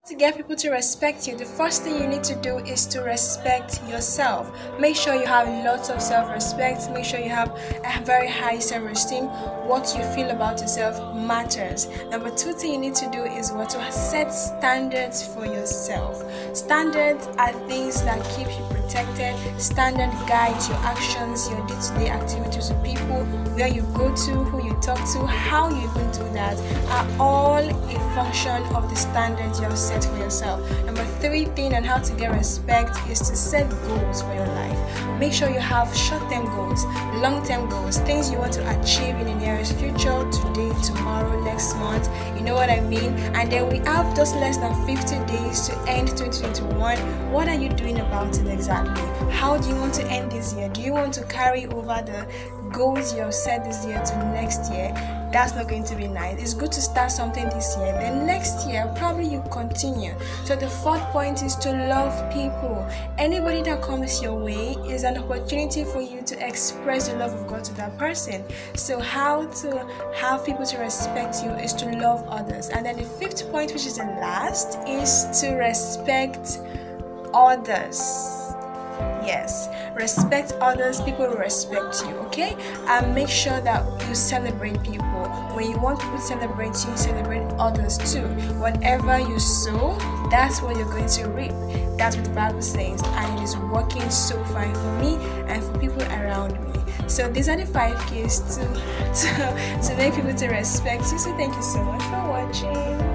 To get people to respect you, the first thing you need to do is to respect yourself. Make sure you have lots of self-respect. Make sure you have a very high self-esteem. What you feel about yourself matters. Number two thing you need to do is what? To set standards for yourself. Standards are things that keep you protected. Standard guides your actions, your day-to-day activities with people, where you go to, who you talk to, how you even do that, are all a function of the standards you have set for yourself. Number three thing on how to get respect is to set goals for your life. Make sure you have short-term goals, long-term goals, things you want to achieve in the nearest future, today, tomorrow, next month. You know what I mean? And then we have just less than 50 days to end 2021. What are you doing about it exactly? How do you want to end this year? Do you want to carry over the goals you have set this year to next year? That's not going to be nice. It's good to start something this year, then next year probably you continue. So the fourth point is to love people. Anybody that comes your way is an opportunity for you to express the love of God to that person. So how to have people to respect you is to love others. And then the fifth point, which is the last, is to respect others. Yes, respect others, people will respect you, okay? And make sure that you celebrate people. When you want people to celebrate you, celebrate others too. Whatever you sow, that's what you're going to reap. That's what the Bible says, and it is working so fine for me and for people around me. So these are the 5 keys to make people to respect you. So thank you so much for watching.